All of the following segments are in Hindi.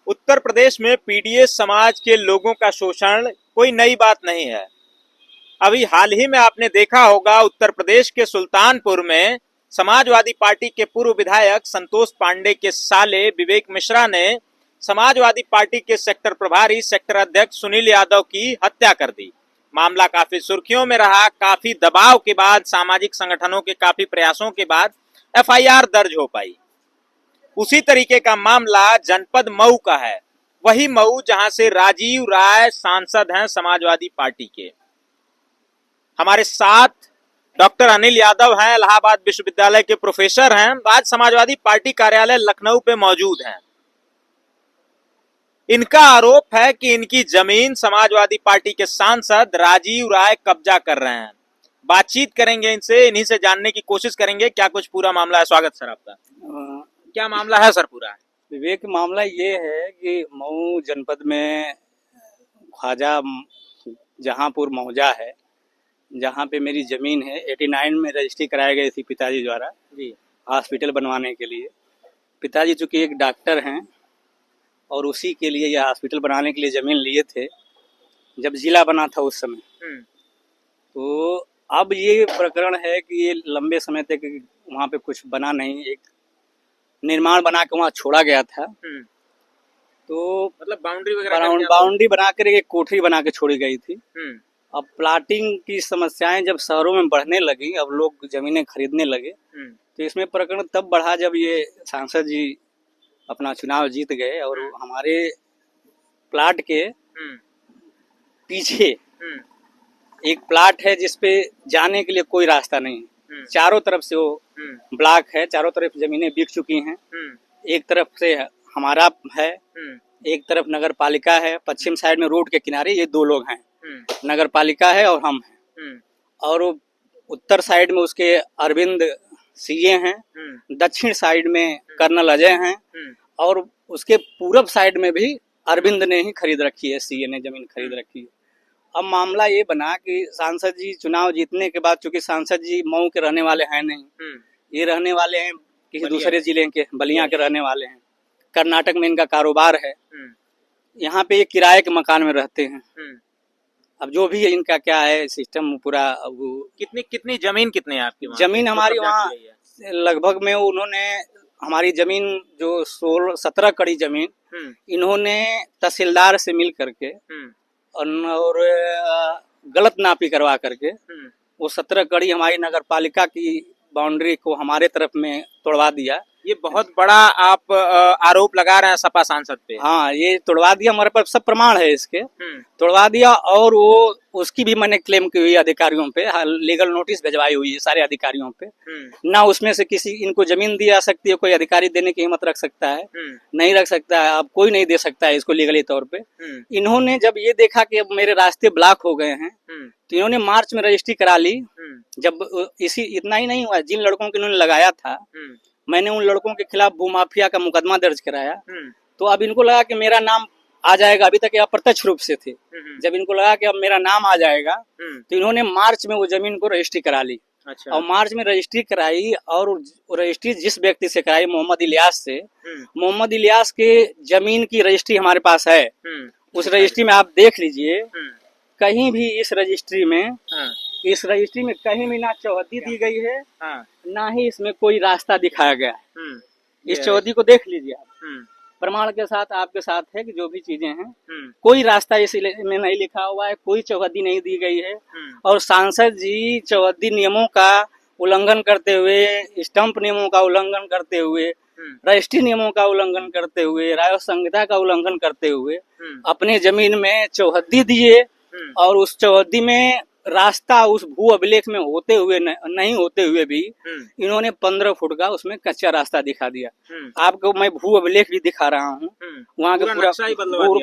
उत्तर प्रदेश में पीडीएस समाज के लोगों का शोषण कोई नई बात नहीं है। अभी हाल ही में आपने देखा होगा, उत्तर प्रदेश के सुल्तानपुर में समाजवादी पार्टी के पूर्व विधायक संतोष पांडे के साले विवेक मिश्रा ने समाजवादी पार्टी के सेक्टर प्रभारी सेक्टर अध्यक्ष सुनील यादव की हत्या कर दी। मामला काफी सुर्खियों में रहा। काफी दबाव के बाद, सामाजिक संगठनों के काफी प्रयासों के बाद एफआईआर दर्ज हो पाई। उसी तरीके का मामला जनपद मऊ का है। वही मऊ जहां से राजीव राय सांसद हैं समाजवादी पार्टी के। हमारे साथ डॉक्टर अनिल यादव हैं, इलाहाबाद विश्वविद्यालय के प्रोफेसर हैं, आज समाजवादी पार्टी कार्यालय लखनऊ पे मौजूद हैं। इनका आरोप है कि इनकी जमीन समाजवादी पार्टी के सांसद राजीव राय कब्जा कर रहे हैं। बातचीत करेंगे इनसे, इन्हीं से जानने की कोशिश करेंगे क्या कुछ पूरा मामला है। स्वागत सर आपका। क्या मामला है सर पूरा? विवेक, मामला ये है कि मऊ जनपद में ख्वाजा जहांपुर मौजा है, जहां पे मेरी जमीन है। 89 में रजिस्ट्री कराई गई थी पिताजी द्वारा जी, हॉस्पिटल बनवाने के लिए। पिताजी चूंकि एक डॉक्टर हैं और उसी के लिए यह हॉस्पिटल बनाने के लिए जमीन लिए थे जब जिला बना था उस समय। तो अब ये प्रकरण है कि ये लंबे समय तक वहाँ पे कुछ बना नहीं, एक निर्माण बना के वहाँ छोड़ा गया था। तो मतलब बाउंड्री बनाकर एक कोठरी बना के छोड़ी गई थी। अब प्लाटिंग की समस्याएं जब शहरों में बढ़ने लगी, अब लोग जमीनें खरीदने लगे, तो इसमें प्रकरण तब बढ़ा जब ये सांसद जी अपना चुनाव जीत गए और हमारे प्लाट के पीछे एक प्लाट है जिसपे जाने के लिए कोई रास्ता नहीं। चारों तरफ से वो ब्लॉक है, चारों तरफ जमीनें बिक चुकी हैं। एक तरफ से हमारा है, एक तरफ नगर पालिका है। पश्चिम साइड में रोड के किनारे ये दो लोग हैं, नगर पालिका है और हम हैं। और उत्तर साइड में उसके अरविंद सीए हैं, दक्षिण साइड में कर्नल अजय हैं और उसके पूरब साइड में भी अरविंद ने ही खरीद रखी है, सीए ने जमीन खरीद रखी है। अब मामला ये बना कि सांसद जी चुनाव जीतने के बाद, चूंकि सांसद जी मऊ के रहने वाले हैं नहीं, ये रहने वाले हैं किसी दूसरे जिले के, बलिया के रहने वाले हैं। कर्नाटक में इनका कारोबार है। यहाँ पे ये किराए के मकान में रहते हैं। अब जो भी इनका क्या है सिस्टम पूरा। कितनी जमीन कितनी है आपकी? जमीन हमारी वहाँ लगभग में उन्होंने हमारी जमीन जो 16-17 कड़ी जमीन इन्होंने तहसीलदार से मिल करके और गलत नापी करवा करके वो 17 कड़ी हमारी नगर पालिका की बाउंड्री को हमारे तरफ में तोड़वा दिया। ये बहुत बड़ा आप आरोप लगा रहे हैं सपा सांसद पे। हाँ, ये तोड़वा दिया, हमारे पास सब प्रमाण है इसके। तोड़वा दिया और वो उसकी भी मैंने क्लेम की हुई है अधिकारियों पे, लीगल नोटिस भिजवाई हुई है सारे अधिकारियों पे। ना उसमें से किसी इनको जमीन दी जा सकती है, कोई अधिकारी देने की हिम्मत रख सकता है? नहीं रख सकता है। अब कोई नहीं दे सकता है इसको लीगली तौर पे। इन्होंने जब ये देखा कि अब मेरे रास्ते ब्लॉक हो गए हैं तो इन्होंने मार्च में रजिस्ट्री करा ली। जब इतना ही नहीं हुआ, जिन लड़कों को इन्होंने लगाया था मैंने उन लड़कों के खिलाफ भूमाफिया का मुकदमा दर्ज कराया। तो अब इनको लगा कि मेरा नाम आ जाएगा। अभी तक ये अप्रत्यक्ष रूप से थे। जब इनको लगा कि अब मेरा नाम आ जाएगा तो इन्होंने मार्च में वो जमीन को रजिस्ट्री करा ली। अच्छा। और मार्च में रजिस्ट्री कराई और रजिस्ट्री जिस व्यक्ति से कराई, मोहम्मद इलियास से, मोहम्मद इलियास के जमीन की रजिस्ट्री हमारे पास है। उस रजिस्ट्री में आप देख लीजिए, कहीं भी इस रजिस्ट्री में कहीं भी ना चौहद्दी दी गई है, ना ही इसमें कोई रास्ता दिखाया गया है। इस चौहद्दी को देख लीजिए आप, प्रमाण के साथ आपके साथ है कि जो भी चीजें हैं, कोई रास्ता इसमें नहीं लिखा हुआ है, कोई चौहद्दी नहीं दी गई है। और सांसद जी चौहद्दी नियमों का उल्लंघन करते हुए, स्टंप नियमों का उल्लंघन करते हुए, रजिस्ट्री नियमों का उल्लंघन करते हुए, राय संहिता का उल्लंघन करते हुए अपने जमीन में चौहद्दी दिए और उस चौहद्दी में रास्ता उस भू अभिलेख में होते हुए नहीं होते हुए भी इन्होंने 15 फुट का उसमें कच्चा रास्ता दिखा दिया। आपको मैं भू अभिलेख भी दिखा रहा हूँ, वहाँ का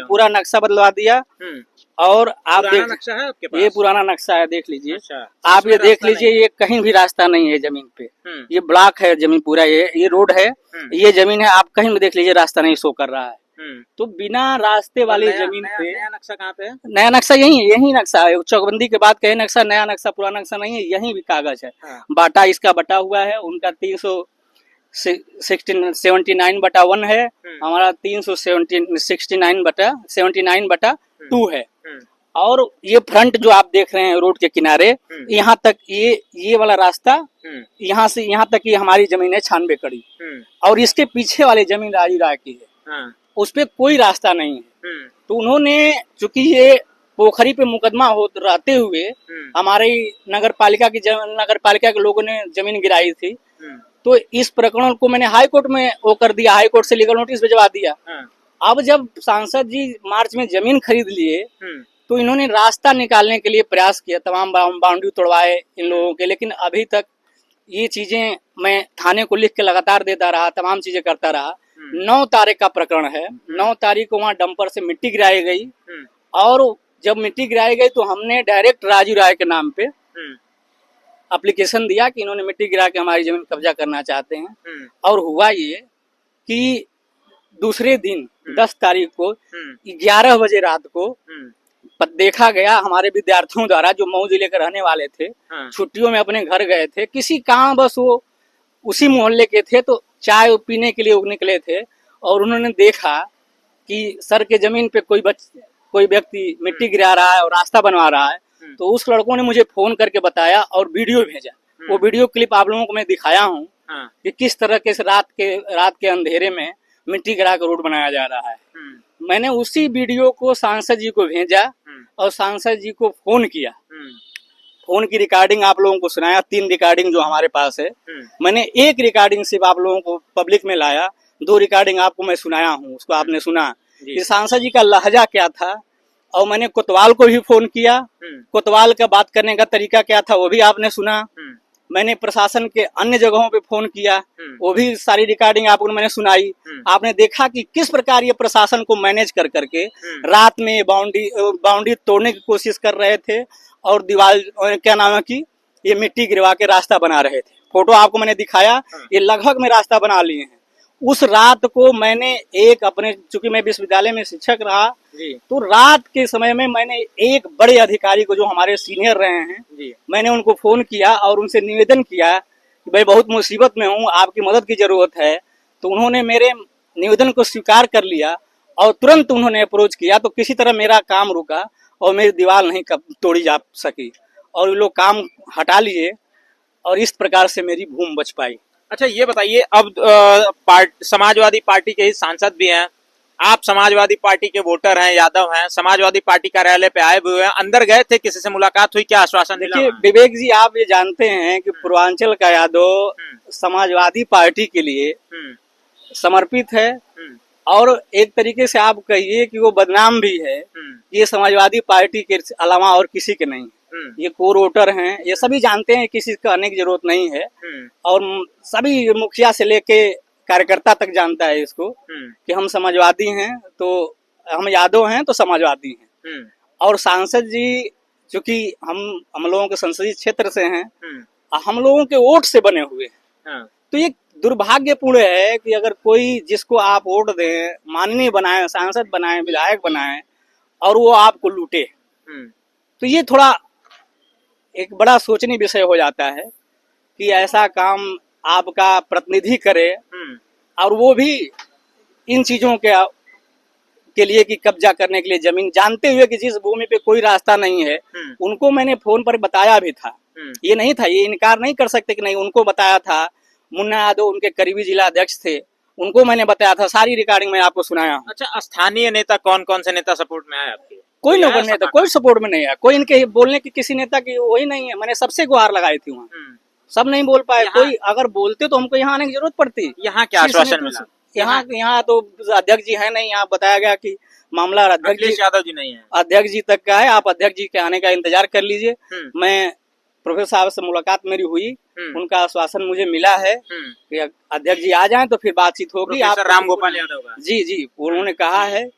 पूरा नक्शा बदलवा दिया। और आप नक्शा है आपके पास? ये पुराना नक्शा है, देख लीजिए। अच्छा, आप ये देख लीजिए, ये कहीं भी रास्ता नहीं है जमीन पे। ये ब्लॉक है जमीन पूरा, ये रोड है, ये जमीन है। आप कहीं भी देख लीजिए, रास्ता नहीं शो कर रहा है। तो बिना रास्ते वाली जमीन पे नया नक्शा कहाँ पे है? नया नक्शा यही नक्शा है। चौकबंदी के बाद कहीं नक्शा, नया नक्शा, पुराना नक्शा नहीं है, यही भी कागज है। बाटा इसका बटा हुआ है, उनका 79/1 है, हमारा 369/2 है। और ये फ्रंट जो आप देख रहे हैं रोड के किनारे, यहाँ तक ये वाला रास्ता, यहाँ से यहाँ तक की हमारी जमीन है 96 कड़ी। और इसके पीछे वाली जमीन राजू राय की है, उस पे कोई रास्ता नहीं है। तो उन्होंने, चूंकि ये पोखरी पे मुकदमा हो रहते हुए हमारे नगर पालिका के लोगों ने जमीन गिराई थी, तो इस प्रकरण को मैंने हाई कोर्ट में वो कर दिया, हाई कोर्ट से लीगल नोटिस भिजवा दिया। अब जब सांसद जी मार्च में जमीन खरीद लिए, तो इन्होंने रास्ता निकालने के लिए प्रयास किया, तमाम बाउंड्री तोड़वाए इन लोगों के, लेकिन अभी तक ये चीजें मैं थाने को लिख के लगातार देता रहा, तमाम चीजें करता रहा। 9 तारीख का प्रकरण है, 9 तारीख को वहाँ डंपर से मिट्टी गिराई गई, और जब मिट्टी गिराई गई तो हमने डायरेक्ट राजू राय के नाम पे एप्लीकेशन दिया कि इन्होंने मिट्टी गिरा के हमारी जमीन कब्जा करना चाहते हैं। और हुआ ये कि दूसरे दिन 10 तारीख को 11 बजे रात को देखा गया हमारे विद्यार्थियों द्वारा, जो मऊ जिले के रहने वाले थे, छुट्टियों में अपने घर गए थे किसी काम, बस वो उसी मोहल्ले के थे, तो चाय पीने के लिए वो निकले थे, और उन्होंने देखा कि सर के जमीन पे कोई व्यक्ति मिट्टी गिरा रहा है और रास्ता बनवा रहा है। तो उस लड़कों ने मुझे फोन करके बताया और वीडियो भेजा। वो वीडियो क्लिप आप लोगों को मैं दिखाया हूँ कि किस तरह के रात के अंधेरे में मिट्टी गिरा कर रोड बनाया जा रहा है। मैंने उसी वीडियो को सांसद जी को भेजा और सांसद जी को फोन किया। फोन की रिकॉर्डिंग आप लोगों को सुनाया, 3 रिकॉर्डिंग जो हमारे पास है। मैंने 1 रिकॉर्डिंग सिर्फ आप लोगों को पब्लिक में लाया, 2 रिकॉर्डिंग आपको मैं सुनाया हूँ, उसको आपने सुना कि सांसद जी का लहजा क्या था। और मैंने कोतवाल को भी फोन किया, कोतवाल का बात करने का तरीका क्या था वो भी आपने सुना। मैंने प्रशासन के अन्य जगहों पे फोन किया, वो भी सारी रिकॉर्डिंग आपको मैंने सुनाई। आपने देखा कि किस प्रकार ये प्रशासन को मैनेज कर करके रात में बाउंड्री तोड़ने की कोशिश कर रहे थे, और दीवार क्या नाम है कि ये मिट्टी गिरवा के रास्ता बना रहे थे। फोटो आपको मैंने दिखाया, ये लगभग में रास्ता बना लिए हैं। उस रात को मैंने चूंकि मैं विश्वविद्यालय में शिक्षक रहा, तो रात के समय में मैंने एक बड़े अधिकारी को, जो हमारे सीनियर रहे हैं, मैंने उनको फोन किया और उनसे निवेदन किया कि भाई बहुत मुसीबत में हूँ, आपकी मदद की जरूरत है। तो उन्होंने मेरे निवेदन को स्वीकार कर लिया और तुरंत उन्होंने अप्रोच किया। तो किसी तरह मेरा काम रुका और मेरी दीवार नहीं तोड़ी जा सकी, और ये लोग काम हटा लिए, और इस प्रकार से मेरी भूमि बच पाई। अच्छा, ये बताइए, अब समाजवादी पार्टी के ही सांसद भी हैं, आप समाजवादी पार्टी के वोटर हैं, यादव हैं, समाजवादी पार्टी कार्यालय पे आए हुए हैं, अंदर गए थे, किसी से मुलाकात हुई, क्या आश्वासन मिला? देखिए विवेक जी, आप ये जानते हैं कि पूर्वांचल का यादव समाजवादी पार्टी के लिए समर्पित है, और एक तरीके से आप कहिए कि वो बदनाम भी है। ये समाजवादी पार्टी के अलावा और किसी के नहीं, ये कोर वोटर हैं, ये सभी जानते हैं, किसी का कहने की जरूरत नहीं है। और सभी मुखिया से लेके कार्यकर्ता तक जानता है इसको कि हम समाजवादी हैं, तो हम यादव हैं तो समाजवादी हैं। और सांसद जी चूंकि हम लोगों के संसदीय क्षेत्र से हैं, हम लोगों के वोट से बने हुए हैं, तो ये दुर्भाग्यपूर्ण है कि अगर कोई जिसको आप वोट दें, माननीय बनाए, सांसद बनाए, विधायक बनाए, और वो आपको लूटे, तो ये थोड़ा एक बड़ा सोचनीय विषय हो जाता है कि ऐसा काम आपका प्रतिनिधि करे, और वो भी इन चीजों के लिए कि कब्जा करने के लिए जमीन, जानते हुए कि जिस भूमि पे कोई रास्ता नहीं है। उनको मैंने फोन पर बताया भी था, ये नहीं था, ये इनकार नहीं कर सकते कि नहीं, उनको बताया था। मुन्ना यादव उनके करीबी जिला अध्यक्ष थे, उनको मैंने बताया था, सारी रिकॉर्डिंग मैं आपको सुनाया। अच्छा, स्थानीय नेता कौन कौन से नेता सपोर्ट में आए आपके? कोई नेता कोई सपोर्ट में नहीं है, कोई इनके बोलने की किसी नेता की वही नहीं है। मैंने सबसे गुहार लगाई थी वहाँ, सब नहीं बोल पाए। कोई अगर बोलते तो हमको यहाँ आने की जरूरत पड़ती। यहाँ क्या आश्वासन मिला? यहाँ तो अध्यक्ष जी है नहीं, यहाँ बताया गया कि मामला अध्यक्ष यादव जी नहीं है, अध्यक्ष जी तक का है, आप अध्यक्ष जी के आने का इंतजार कर लीजिए। मैं प्रोफेसर साहब से मुलाकात मेरी हुई, उनका आश्वासन मुझे मिला है कि अध्यक्ष जी आ जाएं तो फिर बातचीत होगी। आप राम गोपाल यादव का? जी, उन्होंने कहा है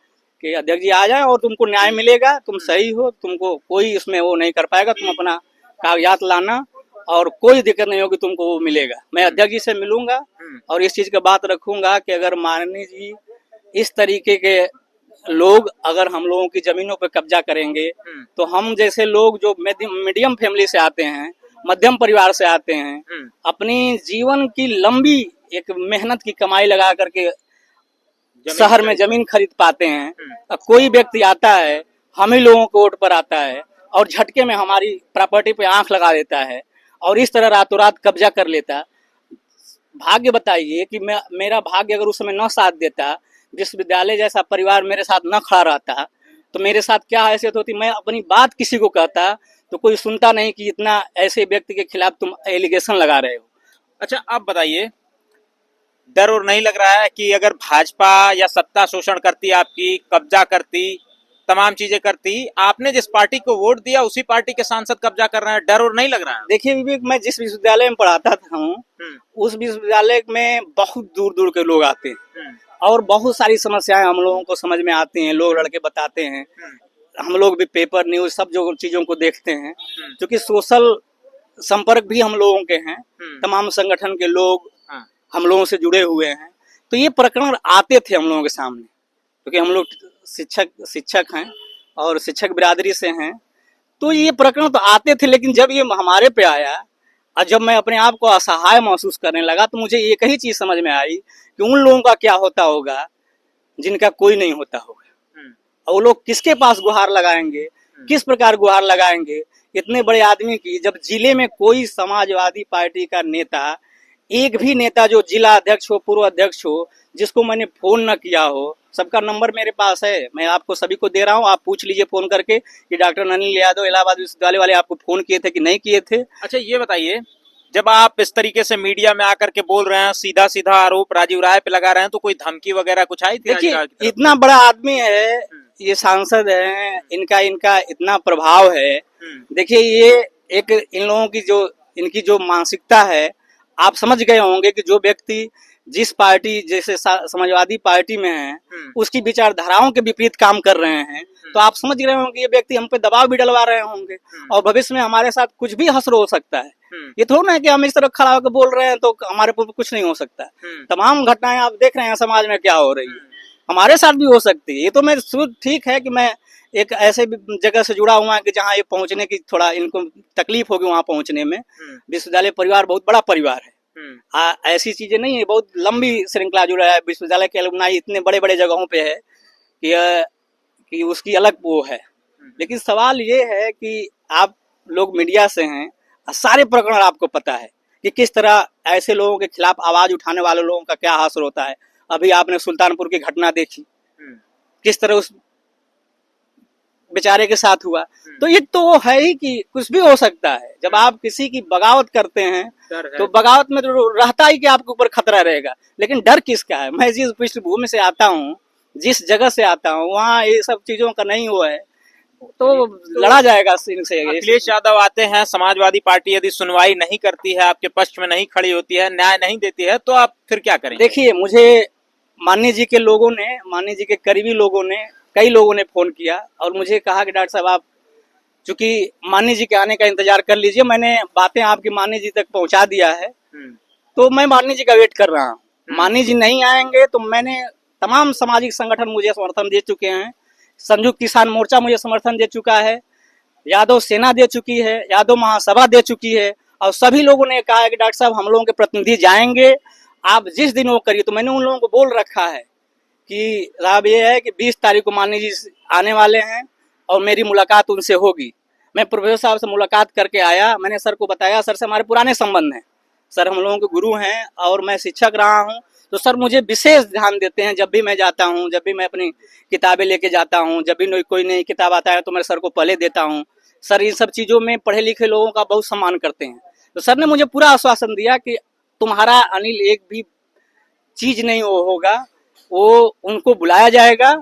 कि अध्यक्ष जी आ जाएं और तुमको न्याय मिलेगा, तुम सही हो, तुमको कोई इसमें वो नहीं कर पाएगा, तुम अपना कागजात लाना और कोई दिक्कत नहीं होगी, तुमको वो मिलेगा। मैं अध्यक्ष जी से मिलूंगा और इस चीज का बात रखूंगा कि अगर माननीय जी इस तरीके के लोग अगर हम लोगों की जमीनों पर कब्जा करेंगे, तो हम जैसे लोग जो मीडियम फैमिली से आते हैं मध्यम परिवार से आते हैं, अपनी जीवन की लंबी एक मेहनत की कमाई लगा करके शहर में जमीन खरीद पाते हैं। अब कोई व्यक्ति आता है, हम ही लोगों को वोट पर आता है और झटके में हमारी प्रॉपर्टी पे आंख लगा देता है और इस तरह रातों रात कब्जा कर लेता। भाग्य बताइए कि मेरा भाग्य अगर उस समय न साथ देता, विश्वविद्यालय जैसा परिवार मेरे साथ न खड़ा रहता, तो मेरे साथ क्या हैसियत होती। मैं अपनी बात किसी को कहता तो कोई सुनता नहीं कि इतना ऐसे व्यक्ति के खिलाफ तुम एलिगेशन लगा रहे हो। अच्छा, आप बताइए, डर और नहीं लग रहा है कि अगर भाजपा या सत्ता शोषण करती, आपकी कब्जा करती, तमाम चीजें करती, आपने जिस पार्टी को वोट दिया उसी पार्टी के सांसद कब्जा कर रहे हैं, डर और नहीं लग रहा है? देखिए विवेक, मैं जिस विश्वविद्यालय में पढ़ाता था उस विश्वविद्यालय में बहुत दूर दूर के लोग आते हैं और बहुत सारी समस्याएं हम लोगों को समझ में आती हैं, लोग लड़के बताते हैं। हम लोग भी पेपर न्यूज सब जो चीजों को देखते हैं, क्योंकि सोशल संपर्क भी हम लोगों के हैं, तमाम संगठन के लोग हम लोगों से जुड़े हुए हैं। तो ये प्रकरण आते थे हम लोगों के सामने, क्योंकि हम लोग शिक्षक हैं और शिक्षक बिरादरी से हैं, तो ये प्रकरण तो आते थे। लेकिन जब ये हमारे पे आया और जब मैं अपने आप को असहाय महसूस करने लगा, तो मुझे एक ही चीज समझ में आई कि उन लोगों का क्या होता होगा जिनका कोई नहीं होता होगा, और वो लोग किसके पास गुहार लगाएंगे, किस प्रकार गुहार लगाएंगे इतने बड़े आदमी की। जब जिले में कोई समाजवादी पार्टी का नेता, एक भी नेता जो जिला अध्यक्ष हो, पूर्व अध्यक्ष हो, जिसको मैंने फोन न किया हो, सबका नंबर मेरे पास है, मैं आपको सभी को दे रहा हूँ, आप पूछ लीजिए फोन करके कि डॉक्टर अनिल यादव इलाहाबाद विश्वविद्यालय वाले आपको फोन किए थे कि नहीं किए थे। अच्छा, ये बताइए, जब आप इस तरीके से मीडिया में आकर के बोल रहे हैं, सीधा सीधा आरोप राजीव राय पे लगा रहे हैं, तो कोई धमकी वगैरह कुछ आई थी? देखिए, इतना बड़ा आदमी है, ये सांसद है, इनका इतना प्रभाव है। देखिए, ये एक इन लोगों की जो इनकी जो मानसिकता है, आप समझ गए होंगे कि जो व्यक्ति जिस पार्टी जैसे समाजवादी पार्टी में है, उसकी विचारधाराओं के विपरीत काम कर रहे हैं, तो आप समझ रहे होंगे ये व्यक्ति हम पे दबाव भी डलवा रहे होंगे और भविष्य में हमारे साथ कुछ भी हश्र हो सकता है। ये थोड़ा ना है कि हम इस तरह खड़ा होकर बोल रहे हैं तो हमारे पर कुछ नहीं हो सकता। तमाम घटनाएं आप देख रहे हैं समाज में क्या हो रही है, हमारे साथ भी हो सकती है। ये तो मैं ठीक है कि मैं एक ऐसे जगह से जुड़ा हुआ है कि जहाँ ये पहुंचने की थोड़ा इनको तकलीफ होगी, वहां पहुंचने में। विश्वविद्यालय परिवार बहुत बड़ा परिवार है, ऐसी चीजें नहीं है, बहुत लंबी श्रृंखला जुड़ा है। विश्वविद्यालय के अलुमनाई इतने बड़े बड़े जगहों पे है कि उसकी अलग वो है। लेकिन सवाल ये है कि आप लोग मीडिया से हैं, सारे प्रकरण आपको पता है कि किस तरह ऐसे लोगों के खिलाफ आवाज उठाने वाले लोगों का क्या हासिल होता है। अभी आपने सुल्तानपुर की घटना देखी, किस तरह उस बेचारे के साथ हुआ। तो ये तो है ही कि कुछ भी हो सकता है। जब आप किसी की बगावत करते हैं तो बगावत में तो रहता ही कि आपके ऊपर खतरा रहेगा, लेकिन डर किसका है। मैं जिस पृष्ठभूमि से आता हूँ, जिस जगह से आता हूँ, वहाँ ये सब चीजों का नहीं हुआ है, तो लड़ा जाएगा इनसे। अखिलेश यादव आते हैं, समाजवादी पार्टी यदि सुनवाई नहीं करती है, आपके पक्ष में नहीं खड़ी होती है, न्याय नहीं देती है, तो आप फिर क्या करेंगे? देखिए, मुझे माननीय जी के लोगों ने, माननीय जी के करीबी लोगों ने, कई लोगों ने फोन किया और मुझे कहा कि डॉक्टर साहब आप चूंकि माननीय जी के आने का इंतजार कर लीजिए, मैंने बातें आपकी माननीय जी तक पहुंचा दिया है, तो मैं माननीय जी का वेट कर रहा हूँ। माननीय जी नहीं आएंगे तो मैंने तमाम सामाजिक संगठन मुझे समर्थन दे चुके हैं, संयुक्त किसान मोर्चा मुझे समर्थन दे चुका है, यादव सेना दे चुकी है, यादव महासभा दे चुकी है, और सभी लोगों ने कहा है कि डॉक्टर साहब हम लोगों के प्रतिनिधि जाएंगे, आप जिस दिन वो करिए। तो मैंने उन लोगों को बोल रखा है कि साहब ये है कि 20 तारीख को माननीय जी आने वाले हैं और मेरी मुलाकात उनसे होगी। मैं प्रोफेसर साहब से मुलाकात करके आया, मैंने सर को बताया, सर से हमारे पुराने संबंध हैं, सर हम लोगों के गुरु हैं और मैं शिक्षक रहा हूँ, तो सर मुझे विशेष ध्यान देते हैं। जब भी मैं जाता हूँ, जब भी मैं अपनी किताबें लेके जाता हूँ, जब भी कोई नई किताब आता है तो मैं सर को पहले देता हूँ। सर इन सब चीज़ों में पढ़े लिखे लोगों का बहुत सम्मान करते हैं। तो सर ने मुझे पूरा आश्वासन दिया कि तुम्हारा अनिल एक भी चीज नहीं होगा, वो उनको बुलाया जाएगा,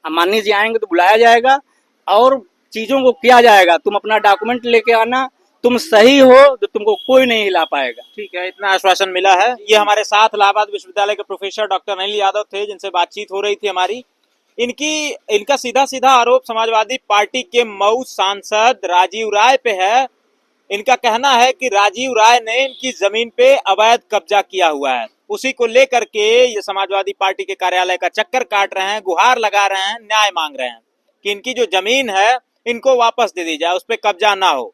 माननीय जी आएंगे तो बुलाया जाएगा और चीजों को किया जाएगा। तुम अपना डॉक्यूमेंट लेके आना, तुम सही हो तो तुमको कोई नहीं हिला पाएगा। ठीक है, इतना आश्वासन मिला है। ये हमारे साथ इलाहाबाद विश्वविद्यालय के प्रोफेसर डॉक्टर अनिल यादव थे, जिनसे बातचीत हो रही थी हमारी। इनका सीधा सीधा आरोप समाजवादी पार्टी के मऊ सांसद राजीव राय पे है। इनका कहना है कि राजीव राय ने इनकी जमीन पे अवैध कब्जा किया हुआ है, उसी को लेकर के ये समाजवादी पार्टी के कार्यालय का चक्कर काट रहे हैं, गुहार लगा रहे हैं, न्याय मांग रहे हैं कि इनकी जो जमीन है इनको वापस दे दी जाए, उस पर कब्जा ना हो।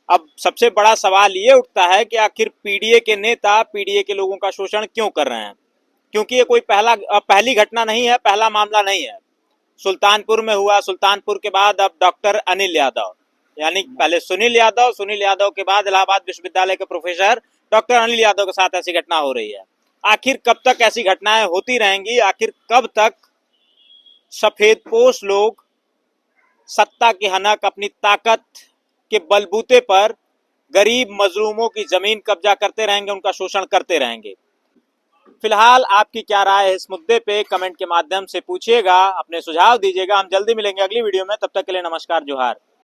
अब सबसे बड़ा सवाल ये उठता है कि आखिर पीडीए के नेता पीडीए के लोगों का शोषण क्यों कर रहे हैं, क्योंकि ये कोई पहली घटना नहीं है, पहला मामला नहीं है। सुल्तानपुर में हुआ, सुल्तानपुर के बाद अब डॉक्टर अनिल यादव, यानी पहले सुनील यादव के बाद इलाहाबाद विश्वविद्यालय के प्रोफेसर डॉक्टर अनिल यादव के साथ ऐसी घटना हो रही है। आखिर कब तक ऐसी घटनाएं होती रहेंगी? आखिर कब तक सफेदपोश लोग सत्ता की हनक, अपनी ताकत के बलबूते पर गरीब मजलूमों की जमीन कब्जा करते रहेंगे, उनका शोषण करते रहेंगे? फिलहाल आपकी क्या राय है इस मुद्दे पे कमेंट के माध्यम से पूछिएगा, अपने सुझाव दीजिएगा। हम जल्दी मिलेंगे अगली वीडियो में, तब तक के लिए नमस्कार, जोहार।